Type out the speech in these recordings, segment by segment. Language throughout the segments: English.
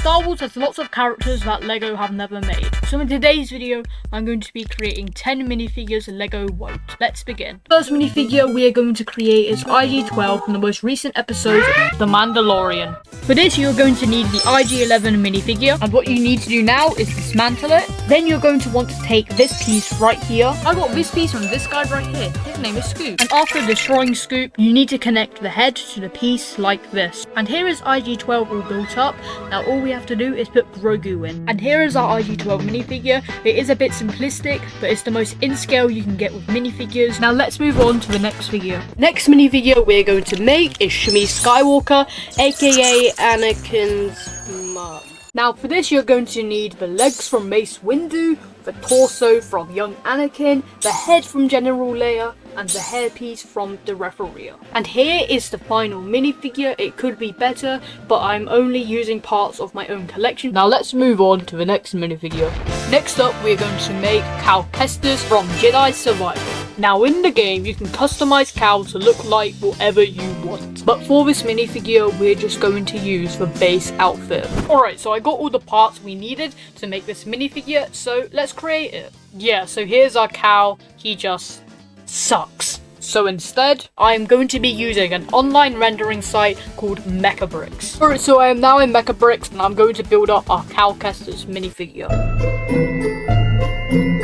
Star Wars has lots of characters that LEGO have never made. So in today's video, I'm going to be creating 10 minifigures LEGO won't. Let's begin. First minifigure we are going to create is IG-12 from the most recent episode, The Mandalorian. For this, you're going to need the IG-11 minifigure, and what you need to do now is dismantle it. Then you're going to want to take this piece right here. I got this piece from this guy right here. His name is Scoop. And after destroying Scoop, you need to connect the head to the piece like this. And here is IG-12 all built up. Now all we have to do is put Grogu in. And here is our IG-12 minifigure. It is a bit simplistic, but it's the most in scale you can get with minifigures. Now let's move on to the next figure. Next minifigure we're going to make is Shmi Skywalker, aka Anakin's mum. Now for this you're going to need the legs from Mace Windu, the torso from young Anakin, the head from General Leia, and the hairpiece from the referee. And here is the final minifigure. It could be better, but I'm only using parts of my own collection. Now let's move on to the next minifigure. Next up we're going to make Cal Kestis from Jedi Survivor. Now in the game you can customize Cal to look like whatever you want, but for this minifigure we're just going to use the base outfit. Alright, so I got all the parts we needed to make this minifigure, so let's create it. Yeah, so here's our Cal. He just sucks. So instead, I'm going to be using an online rendering site called Mechabricks. Alright, so I am now in Mechabricks and I'm going to build up our Cal Kestis minifigure.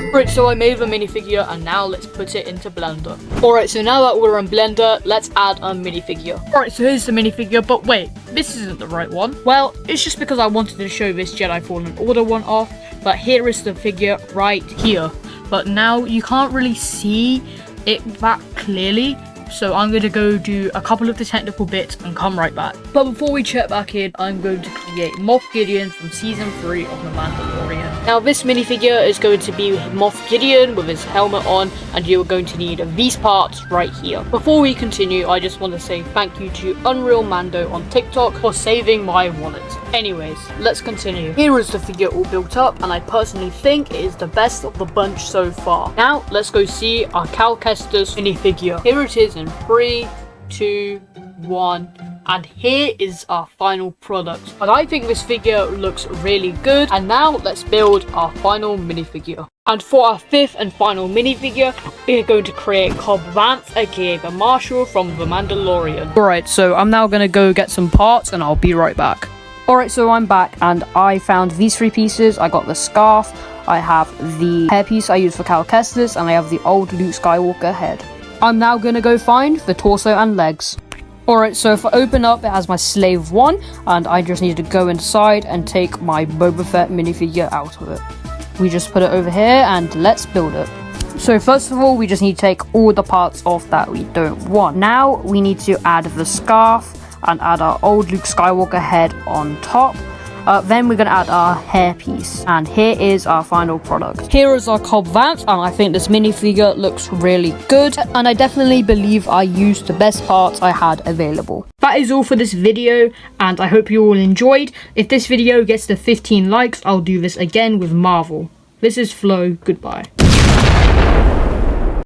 Alright, so I made the minifigure and now let's put it into Blender. Alright, so now that we're in Blender, let's add a minifigure. Alright, so here's the minifigure, but wait, this isn't the right one. Well, it's just because I wanted to show this Jedi Fallen Order one off, but here is the figure right here. But now you can't really see it that clearly, so I'm going to go do a couple of the technical bits and come right back. But before we check back in, I'm going to create Moff Gideon from season 3 of The Mandalorian. Now this minifigure is going to be Moff Gideon with his helmet on, and you're going to need these parts right here. Before we continue, I just want to say thank you to Unreal Mando on TikTok for saving my wallet. Anyways, let's continue. Here is the figure all built up, and I personally think it is the best of the bunch so far. Now, let's go see our Cal Kestis minifigure. Here it is in 3, 2, 1, and here is our final product. And I think this figure looks really good. And now, let's build our final minifigure. And for our fifth and final minifigure, we're going to create Cobb Vanth, aka the Marshal from The Mandalorian. Alright, so I'm now going to go get some parts, and I'll be right back. Alright, so I'm back and I found these 3 pieces. I got the scarf, I have the hairpiece I used for Cal Kestis, and I have the old Luke Skywalker head. I'm now gonna go find the torso and legs. Alright, so if I open up, it has my Slave 1, and I just need to go inside and take my Boba Fett minifigure out of it. We just put it over here and let's build it. So first of all, we just need to take all the parts off that we don't want. Now we need to add the scarf and add our old Luke Skywalker head on top. Then we're going to add our hairpiece. And here is our final product. Here is our Cobb Vanth, and I think this minifigure looks really good. And I definitely believe I used the best parts I had available. That is all for this video, and I hope you all enjoyed. If this video gets to 15 likes, I'll do this again with Marvel. This is Flo, goodbye.